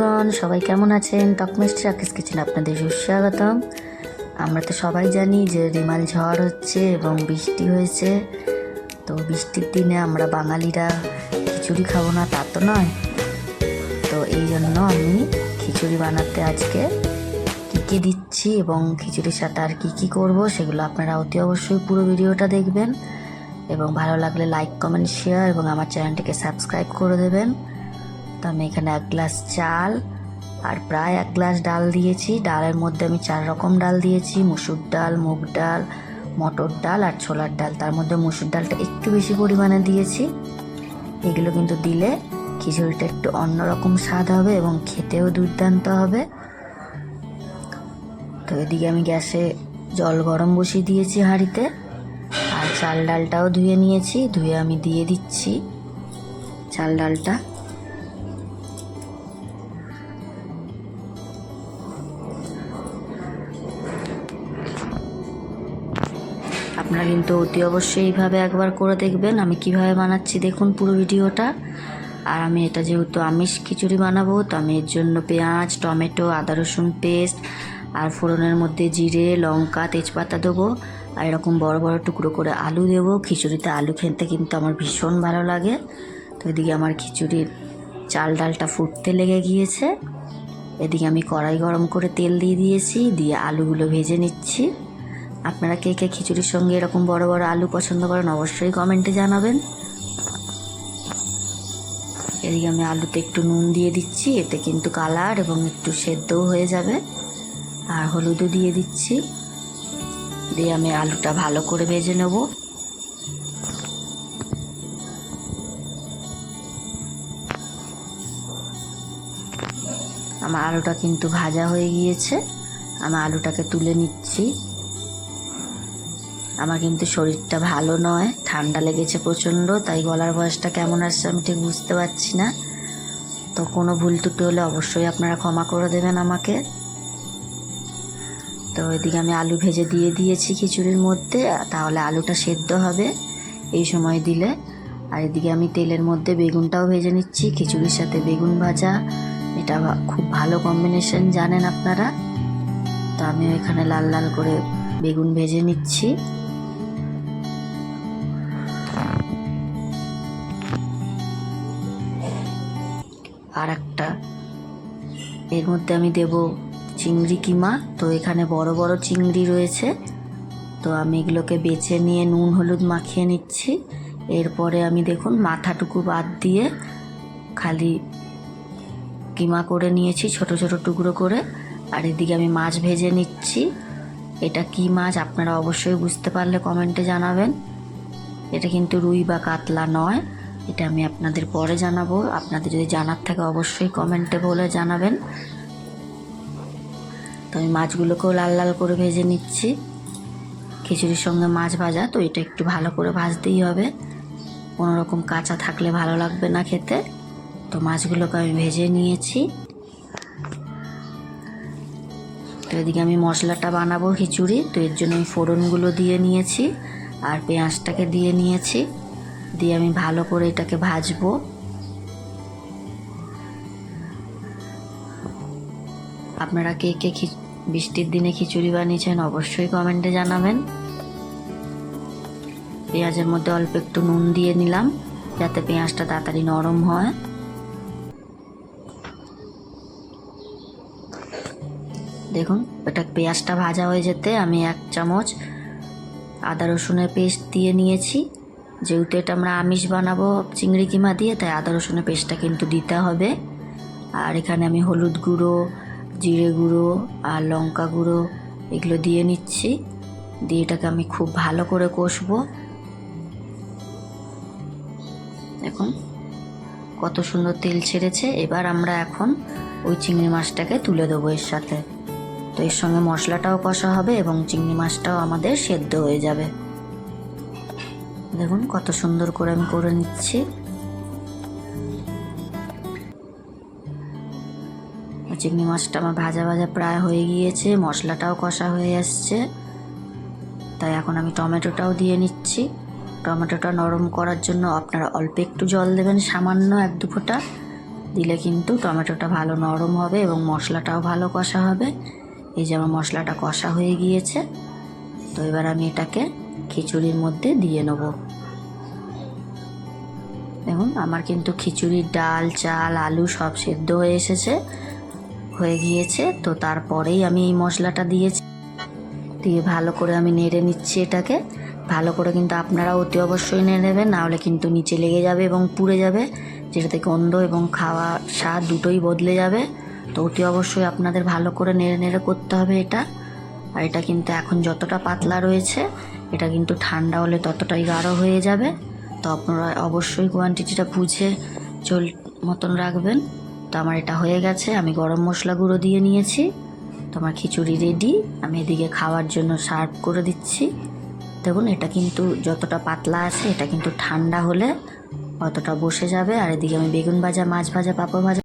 বন্ধুগণ, সবাই কেমন আছেন? টক মিষ্টি রাকেশ কিচেনে আপনাদের সুস্বাগতম। আমরা তো সবাই জানি যে রেমাল ঝড় হচ্ছে এবং বৃষ্টি হয়েছে। তো বৃষ্টির দিনে আমরা বাঙালিরা খিচুড়ি খাবো না তা তো নয়। তো এই জন্য আমি খিচুড়ি বানাতে আজকে কী দিচ্ছি এবং খিচুড়ির সাথে আর কী করবো সেগুলো আপনারা অতি অবশ্যই পুরো ভিডিওটা দেখবেন এবং ভালো লাগলে লাইক, কমেন্ট, শেয়ার এবং আমার চ্যানেলটিকে সাবস্ক্রাইব করে দেবেন। তো আমি এখানে 1 গ্লাস চাল আর প্রায় 1 গ্লাস ডাল দিয়েছি। ডালের মধ্যে আমি 4 রকম ডাল দিয়েছি: মুসুর ডাল, মুগ ডাল, মটর ডাল আর ছোলার ডাল। তার মধ্যে মুসুর ডালটা একটু বেশি পরিমাণে দিয়েছি। এগুলো কিন্তু দিলে খিচুড়িটা একটু অন্যরকম স্বাদ হবে এবং খেতেও দুর্দান্ত হবে। তো এদিকে আমি গ্যাসে জল গরম বসিয়ে দিয়েছি হাঁড়িতে, আর চাল ডালটাও ধুয়ে নিয়েছি। ধুয়ে আমি দিয়ে দিচ্ছি চাল ডালটা। আপনারা কিন্তু অতি অবশ্যই এইভাবে একবার করে দেখবেন। আমি কিভাবে বানাচ্ছি দেখুন পুরো ভিডিওটা। আর আমি এটা যেহেতু আমিষ খিচুড়ি বানাবো, তো আমি এর জন্য পেঁয়াজ, টমেটো, আদা রসুন পেস্ট আর ফোড়নের মধ্যে জিরে, লঙ্কা, তেজপাতা দেবো। আর এরকম বড় বড় টুকরো করে আলু দেবো। খিচুড়িতে আলু খেতে কিন্তু আমার ভীষণ ভালো লাগে। তো এদিকে আমার খিচুড়ির চাল ডালটা ফুটতে লেগে গিয়েছে। এদিকে আমি কড়াই গরম করে তেল দিয়ে দিয়েছি, দিয়ে আলুগুলো ভেজে নিচ্ছি। আপনারা কে কে খিচুড়ির সঙ্গে এরকম বড় বড় আলু পছন্দ করেন অবশ্যই কমেন্টে জানাবেন। এদিকে আমি আলুতে একটু নুন দিয়ে দিচ্ছি, এতে কিন্তু কালার এবং একটু সেদ্ধও হয়ে যাবে। আর হলুদও দিয়ে দিচ্ছি, দিয়ে আমি আলুটা ভালো করে ভেজে নেব। আমার আলুটা কিন্তু ভাজা হয়ে গিয়েছে। আমি আলুটাকে তুলে নিচ্ছি। আমার কিন্তু শরীরটা ভালো নয়, ঠান্ডা লেগেছে প্রচণ্ড, তাই গলার ভয়েসটা কেমন আসছে আমি ঠিক বুঝতে পারছি না। তো কোনো ভুল ত্রুটি হলে অবশ্যই আপনারা ক্ষমা করে দেবেন আমাকে। তো এদিকে আমি আলু ভেজে দিয়ে দিয়েছি খিচুড়ির মধ্যে, তাহলে আলুটা সেদ্ধ হবে এই সময় দিলে। আর এদিকে আমি তেলের মধ্যে বেগুনটাও ভেজে নিচ্ছি। খিচুড়ির সাথে বেগুন ভাজা এটা খুব ভালো কম্বিনেশন, জানেন আপনারা। তো আমি এখানে লাল লাল করে বেগুন ভেজে নিচ্ছি। আর একটা এর মধ্যে আমি দেব চিংড়ি কিমা। তো এখানে বড় বড় চিংড়ি রয়েছে, তো আমি এগুলোকে বেছে নিয়ে নুন হলুদ মাখিয়ে নিচ্ছি। এরপরে আমি দেখুন মাথাটুকু বাদ দিয়ে খালি কিমা করে নিয়েছি ছোট ছোট টুকরো করে। আর এদিকে আমি মাছ ভেজে নিচ্ছি। এটা কি মাছ আপনারা অবশ্যই বুঝতে পারলে কমেন্টে জানাবেন। এটা কিন্তু রুই বা কাতলা নয়, এটা আমি আপনাদের পরে জানাবো। আপনাদের যদি জানার থাকে অবশ্যই কমেন্টে বলে জানাবেন। তো আমি মাছগুলোকেও লাল লাল করে ভেজে নিচ্ছি। খিচুড়ির সঙ্গে মাছ ভাজা, তো এটা একটু ভালো করে ভাজতেই হবে, কোনো রকম কাঁচা থাকলে ভালো লাগবে না খেতে। তো মাছগুলোকে আমি ভেজে নিয়েছি। তো এদিকে আমি মশলাটা বানাবো খিচুড়ি, তো এর জন্য আমি ফোড়নগুলো দিয়ে নিয়েছি আর পেঁয়াজটাকে দিয়ে নিয়েছি। দিয়ে আমি ভালো করে এটাকে ভাজবো। আপনারা কে কে বৃষ্টির দিনে খিচুড়ি বানিয়েছেন অবশ্যই কমেন্টে জানাবেন। পেঁয়াজের মধ্যে অল্প একটু নুন দিয়ে নিলাম যাতে পেঁয়াজটা তাড়াতাড়ি নরম হয়। দেখুন এটা পেঁয়াজটা ভাজা হয়ে যেতে আমি 1 চামচ আদা রসুনের পেস্ট দিয়ে নিয়েছি। যেহেতু এটা আমরা আমিষ বানাবো চিংড়ি কিমা দিয়ে, তাই আদা রসুনের পেস্টটা কিন্তু দিতে হবে। আর এখানে আমি হলুদ গুঁড়ো, জিরে গুঁড়ো আর লঙ্কা গুঁড়ো এগুলো দিয়ে নিচ্ছি। দিয়ে এটাকে আমি খুব ভালো করে কষবো। দেখুন কত সুন্দর তেল ছেড়েছে। এবার আমরা এখন ওই চিংড়ি মাছটাকে তুলে দেবো এর সাথে। তো এর সঙ্গে মশলাটাও কষা হবে এবং চিংড়ি মাছটাও আমাদের সেদ্ধ হয়ে যাবে। দেখুন কত সুন্দর করে আমি করে নিচ্ছি। চিংড়ি মাছটা আমার ভাজা ভাজা প্রায় হয়ে গিয়েছে, মশলাটাও কষা হয়ে আসছে। তাই এখন আমি টমেটোটাও দিয়ে নিচ্ছি। টমেটোটা নরম করার জন্য আপনারা অল্প একটু জল দেবেন, সামান্য 1-2 ফোঁটা। দিলে কিন্তু টমেটোটা ভালো নরম হবে এবং মশলাটাও ভালো কষা হবে। এই যে আমার মশলাটা কষা হয়ে গিয়েছে। তো এবার আমি এটাকে খিচুড়ির মধ্যে দিয়ে নেব। দেখুন আমার কিন্তু খিচুড়ির ডাল, চাল, আলু সব সেদ্ধ হয়ে গিয়েছে। তো তারপরেই আমি এই মশলাটা দিয়েছি, দিয়ে ভালো করে আমি নেড়ে নিচ্ছি এটাকে। ভালো করে কিন্তু আপনারা অতি অবশ্যই নেড়ে নেবেন, নাহলে কিন্তু নিচে লেগে যাবে এবং পুড়ে যাবে, যেটাতে গন্ধ এবং খাওয়া স্বাদ দুটোই বদলে যাবে। তো অতি অবশ্যই আপনাদের ভালো করে নেড়ে নেড়ে করতে হবে এটা। আর এটা কিন্তু এখন যতটা পাতলা রয়েছে, এটা কিন্তু ঠান্ডা হলে ততটাই গাঢ় হয়ে যাবে। তো আপনারা অবশ্যই কোয়ান্টিটিটা বুঝে মতন রাখবেন। তো আমার এটা হয়ে গেছে, আমি গরম মশলা গুঁড়ো দিয়ে নিয়েছি। তো আমার খিচুড়ি রেডি। আমি এদিকে খাওয়ার জন্য সার্ভ করে দিচ্ছি। দেখুন এটা কিন্তু যতটা পাতলা আছে, এটা কিন্তু ঠান্ডা হলে অতটা বসে যাবে। আর এদিকে আমি বেগুন ভাজা, মাছ ভাজা, পাঁপড় ভাজা